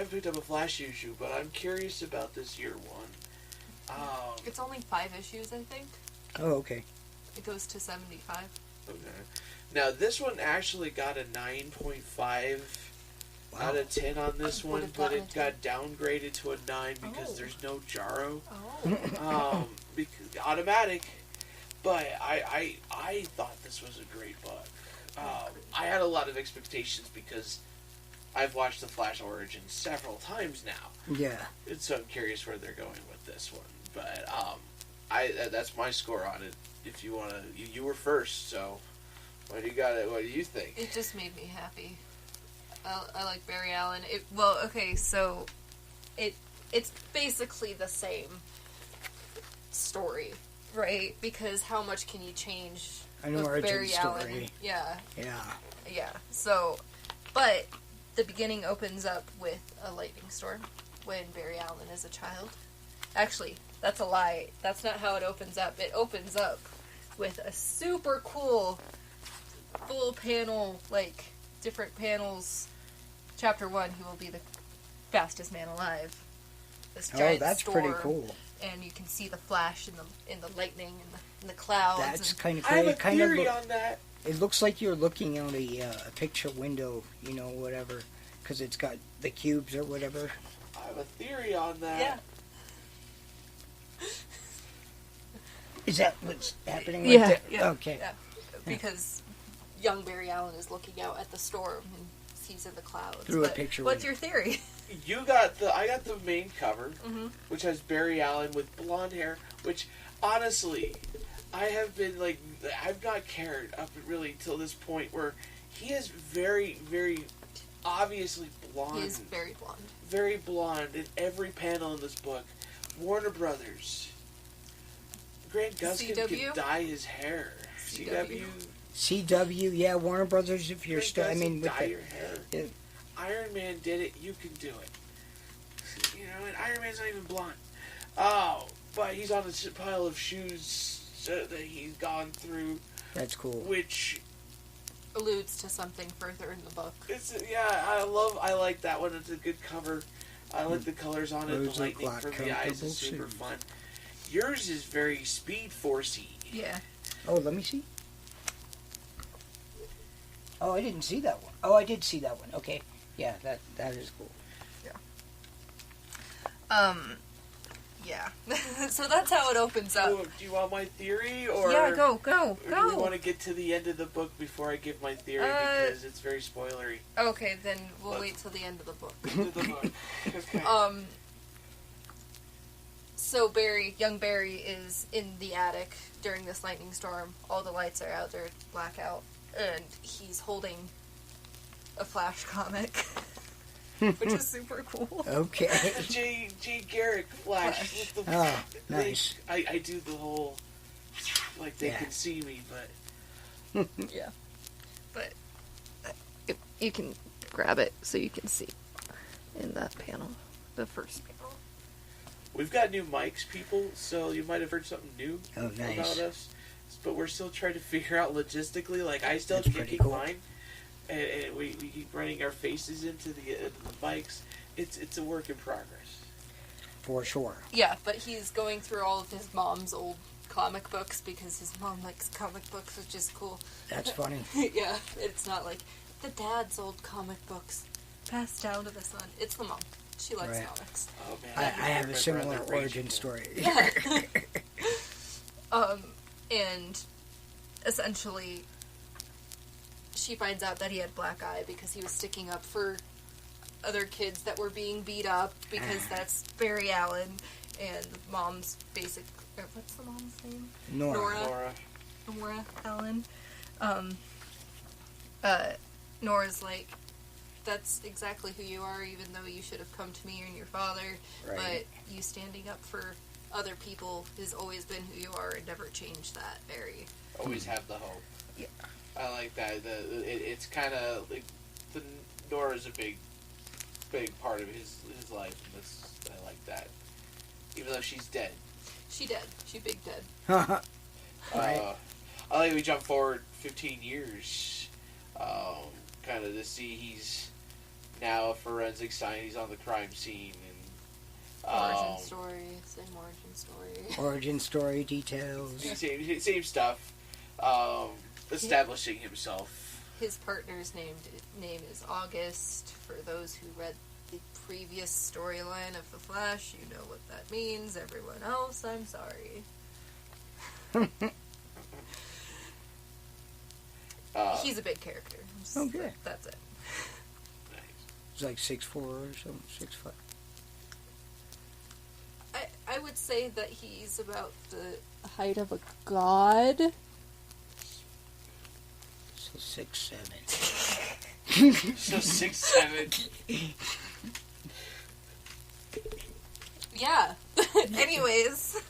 haven't picked up a Flash issue, but I'm curious about this year one. It's only 5 issues, I think. Oh, okay. It goes to 75. Okay. Now, this one actually got a 9.5 out of 10 on this one, but it got downgraded to a 9 because there's no Jaro. Oh. Because automatic. But I thought this was a great book. I had a lot of expectations because I've watched the Flash Origins several times now. Yeah. And so I'm curious where they're going with this one. But that's my score on it. If you want to, you were first, so what do you got? What do you think? It just made me happy. I like Barry Allen. So it's basically the same story, right? Because how much can you change An with origin Barry story. Allen? Yeah. Yeah. So, but the beginning opens up with a lightning storm when Barry Allen is a child. Actually, that's a lie. That's not how it opens up. It opens up with a super cool full panel, like different panels. Chapter 1, he will be the fastest man alive. This giant that's storm, pretty cool. And you can see the flash in the lightning and the clouds. That's kind of cool. I have a theory on that. It looks like you're looking out a picture window, whatever, because it's got the cubes or whatever. I have a theory on that. Yeah. Is that what's happening? Yeah. Right there? Yeah. Okay. Yeah. Because young Barry Allen is looking out at the storm and sees in the clouds. Through a picture What's window. your theory? I got the main cover, which has Barry Allen with blonde hair, which, honestly, I have been, I've not cared up really till this point where he is very, very obviously blonde. He is very blonde. Very blonde in every panel in this book. Warner Brothers. Grant Gustin CW? could dye his hair. CW. CW, yeah, Warner Brothers, if you're still, with dye the, your hair. Yeah. Iron Man did it, you can do it. And Iron Man's not even blonde. Oh, but he's on a pile of shoes that he's gone through. That's cool. Which alludes to something further in the book. I like that one. It's a good cover. I like the colors on it. Those The lightning look like from the eyes is super shoes. fun. Yours is very Speed Forcey. Yeah. Oh, let me see. Oh, I didn't see that one. Oh, I did see that one. Okay. Yeah, that is cool. Yeah. So that's how it opens up. Do you want my theory, or go. Or do we want to get to the end of the book before I give my theory because it's very spoilery? Okay, then we'll wait till the end of the book. Okay. So young Barry is in the attic during this lightning storm. All the lights are out, they're blackout, and he's holding a Flash comic, which is super cool. Okay. J. Garrick Flash. With the, Oh, nice. I do the whole, they can see me, but... Yeah. But you can grab it so you can see in that panel, the first panel. We've got new mics, people, so you might have heard something new about us. But we're still trying to figure out logistically. I still can't keep mine. And we keep running our faces into the mics. It's a work in progress. For sure. Yeah, but he's going through all of his mom's old comic books because his mom likes comic books, which is cool. That's funny. Yeah, it's not like the dad's old comic books passed down to the son. It's the mom. She likes comics. Oh, man, I have a similar origin story. Yeah. And essentially, she finds out that he had black eye because he was sticking up for other kids that were being beat up because that's Barry Allen and mom's basic. What's the mom's name? Nora Allen. Nora's like, that's exactly who you are, even though you should have come to me and your father. Right. But you standing up for other people has always been who you are and never changed that, Barry. Always have the hope. Yeah. I like that. It's kind of like Nora's a big part of his life, and I like that. Even though she's dead. She dead. She big dead. Right. I like we jump forward 15 years, kind of to see he's now a forensic scientist on the crime scene. And origin story. Same origin story. Origin story details. Same stuff. Establishing himself. His partner's name is August. For those who read the previous storyline of The Flash, you know what that means. Everyone else, I'm sorry. He's a big character. Okay. That's it. Nice. He's like 6'4" or something, 6'5". I would say that he's about the height of a god. So 6'7". So 6'7". Yeah. Anyways.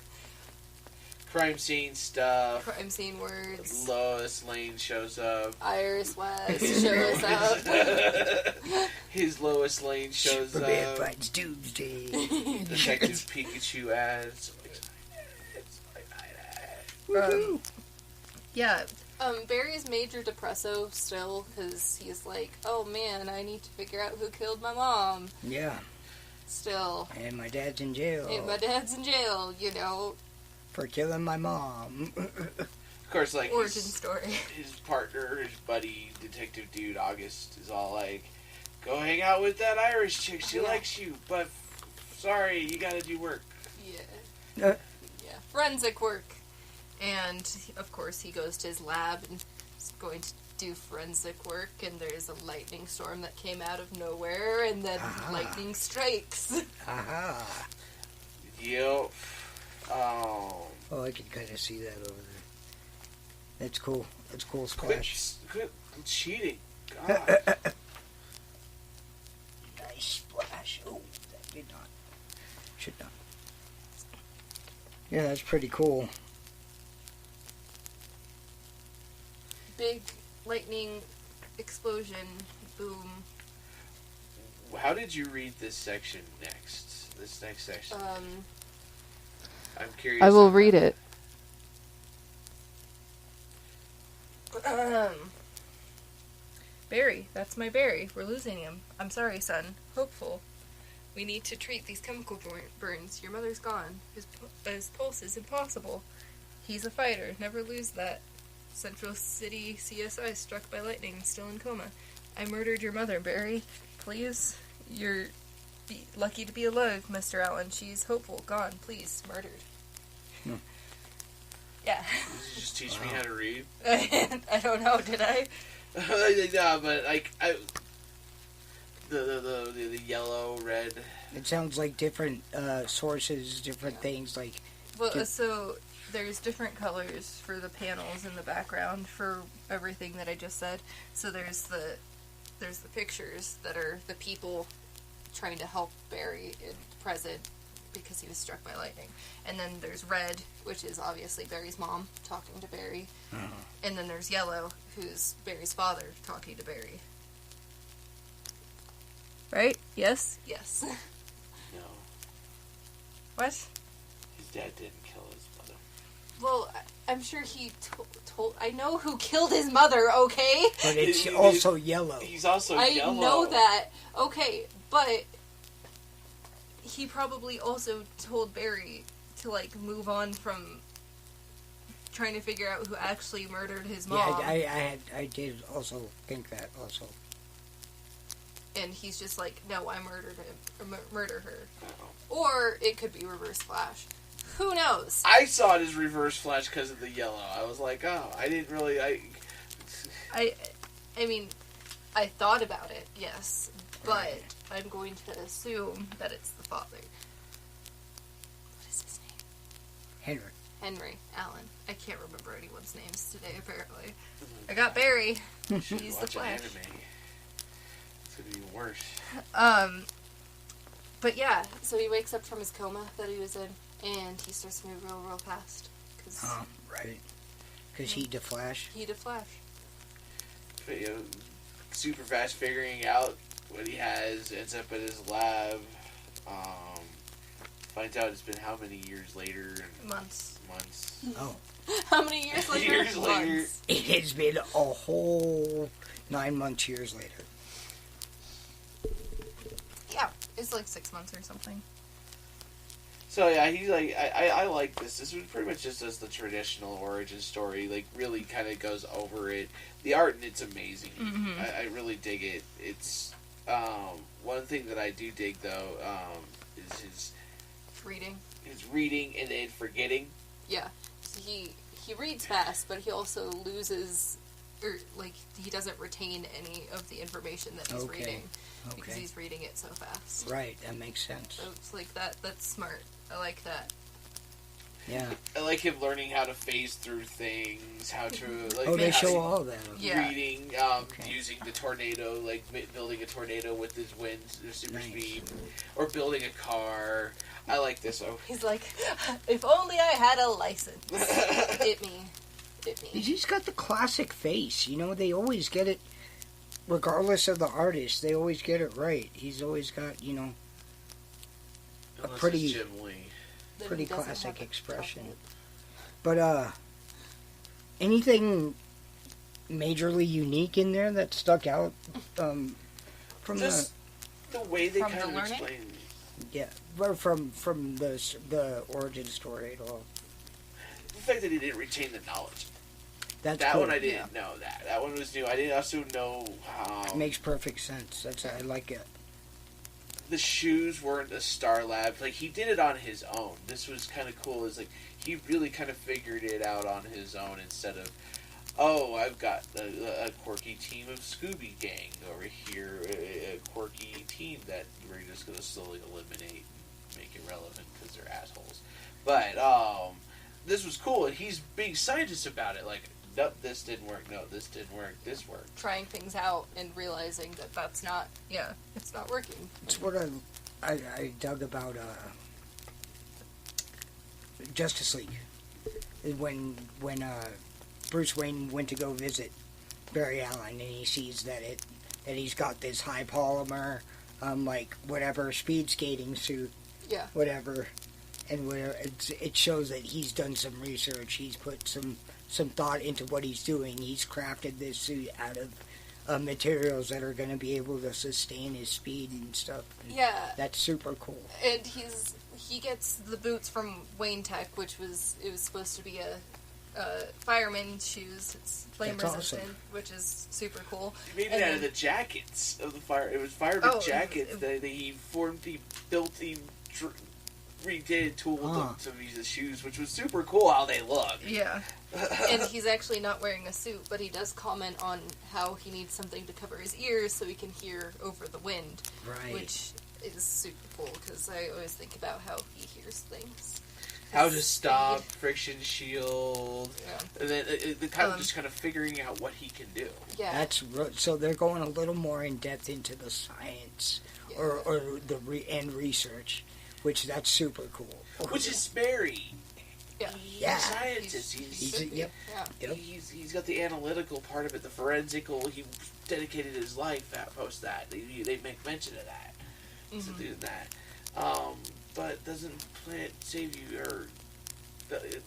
Crime scene stuff. Crime scene words. Lois Lane shows up. Iris West shows up. His Lois Lane shows Superman up. fights Doomsday. Detective Pikachu ads. Yeah. Barry's major depresso still, because he's like, oh man, I need to figure out who killed my mom. Yeah. Still. And my dad's in jail. And my dad's in jail, you know. For killing my mom. Of course, like origin story. His partner, his buddy, detective dude, August, is all like, go hang out with that Irish chick. She likes you, but sorry, you gotta do work. Yeah. Yeah. Forensic work. And, of course, he goes to his lab and is going to do forensic work, and there's a lightning storm that came out of nowhere, and then lightning strikes. Aha. Yep. Oh, I can kind of see that over there. That's cool. That's cool splash. Quit cheating. God. Nice splash. Oh, that did not. Should not. Yeah, that's pretty cool. Big lightning explosion. Boom. How did you read this section next? This next section? I'm curious. I will read it. Barry, that's my Barry. We're losing him. I'm sorry, son. Hopeful. We need to treat these chemical burns. Your mother's gone. His pulse is impossible. He's a fighter. Never lose that. Central City CSI struck by lightning. Still in coma. I murdered your mother, Barry. Please? You're lucky to be alive, Mr. Allen. She's hopeful. Gone. Please. Murdered. Yeah. Did you just teach me how to read? I don't know, did I? No, but like the yellow, red. It sounds like different sources, different things. Like, well, so there's different colors for the panels in the background for everything that I just said. So there's the pictures that are the people trying to help Barry in the present because he was struck by lightning. And then there's red, which is obviously Barry's mom talking to Barry. And then there's yellow, who's Barry's father talking to Barry. Right? Yes? Yes. No. What? His dad didn't kill his mother. Well, I'm sure he told... I know who killed his mother, okay? but it's also yellow. He's also yellow. I know that. Okay, but he probably also told Barry to, like, move on from trying to figure out who actually murdered his mom. Yeah, I did also think that also. And he's just like, no, I murdered him, or murder her. Or it could be Reverse Flash. Who knows? I saw it as Reverse Flash because of the yellow. I was like, oh, I didn't really... I mean, I thought about it, yes. But I'm going to assume that it's the father. What is his name? Henry Allen. I can't remember anyone's names today, apparently. I got Barry. He's the Flash. Anime. It's gonna be even worse. But yeah, so he wakes up from his coma that he was in, and he starts to move real fast. Right. Because he the Flash. He the Flash. But, you know, super fast figuring out what he has, ends up at his lab, finds out it's been how many years later? Months. Oh. How many years later? Years later. Months. It has been a whole 9 months, years later. like 6 months or something. So yeah, he's like, I like this. This was pretty much just as the traditional origin story. Like, really kind of goes over it. The art in it's amazing. Mm-hmm. I really dig it. It's one thing that I do dig though is his reading. His reading and then forgetting. Yeah, so he reads fast, but he also loses, or like he doesn't retain any of the information that he's reading because he's reading it so fast. Right, that makes sense. So it's like that. That's smart. I like that. Yeah. I like him learning how to phase through things, how to like. Oh, they show all that. Yeah. Reading, using the tornado, like building a tornado with his wind, super speed, or building a car. I like this. Oh. He's like, if only I had a license. Hit me. He's got the classic face. You know, they always get it, regardless of the artist. They always get it right. He's always got, you know, a pretty classic expression. But anything majorly unique in there that stuck out from just the way they kind of explain. Yeah, or from the origin story at all. The fact that he didn't retain the knowledge. That cool. One I didn't know that. That one was new. I didn't also know how. It makes perfect sense. I like it. The shoes weren't a Star Lab. Like, he did it on his own. This was kind of cool. Is like he really kind of figured it out on his own instead of, oh, I've got a quirky team of Scooby Gang over here, a quirky team that we're just going to slowly eliminate and make irrelevant because they're assholes. But this was cool, and he's being scientist about it. Like, nope, this didn't work. No, this didn't work. This worked. Trying things out and realizing that that's not, it's not working. It's what I dug about Justice League. When Bruce Wayne went to go visit Barry Allen, and he sees that he's got this high polymer, like whatever speed skating suit, whatever, and where it shows that he's done some research. He's put some thought into what he's doing. He's crafted this suit out of materials that are going to be able to sustain his speed and stuff. And that's super cool. And he gets the boots from Wayne Tech, which was supposed to be a fireman's shoes. It's flame resistant, which is super cool. He made it out of the jackets of the fire. It was fireman jackets that he built, redid, tooled to use the shoes, which was super cool how they look. Yeah. And he's actually not wearing a suit, but he does comment on how he needs something to cover his ears so he can hear over the wind. Right. Which is super cool, because I always think about how he hears things. How to stop, friction shield, and then just kind of figuring out what he can do. Yeah. So they're going a little more in depth into the science or the end research, which that's super cool. Which is Barry. Yeah. He's a scientist. He's got the analytical part of it, the forensical. He dedicated his life post that. They make mention of that. To do that. But doesn't plant save you, or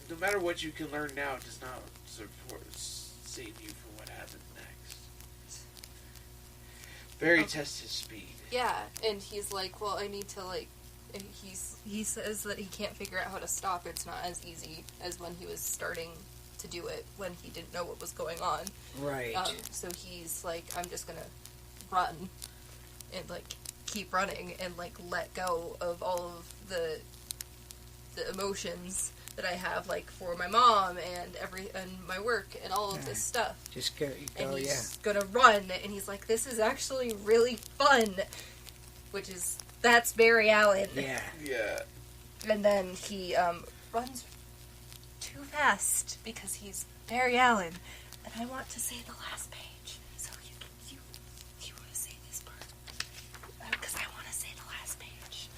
no matter what you can learn now, it does not save you for what happens next. Barry tests his speed. Yeah, and he's like, well, I need to, like, he says that he can't figure out how to stop. It's not as easy as when he was starting to do it, when he didn't know what was going on. Right. So he's like, I'm just gonna run and, like, keep running and, like, let go of all of the emotions that I have, like, for my mom and my work and all of this stuff. Just go, and he's gonna run, and he's like, this is actually really fun, that's Barry Allen. Yeah. Yeah. And then he runs too fast because he's Barry Allen, and I want to say the last page. So you want to say this part? Because I want to say the last page.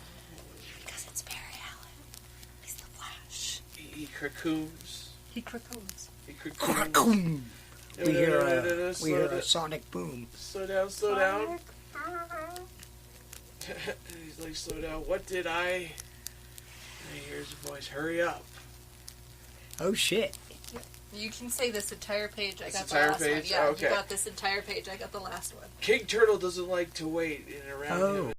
Because it's Barry Allen. He's the Flash. He cocoons. He cocoons. Cocoon. We hear a sonic boom. Slow down. He's like, slow down. What did I? And he hears a voice. Hurry up. Oh shit. You can say this entire page. I got the entire last page? one. Yeah, okay. you got this entire page. I got the last one. King Turtle doesn't like to wait in around him.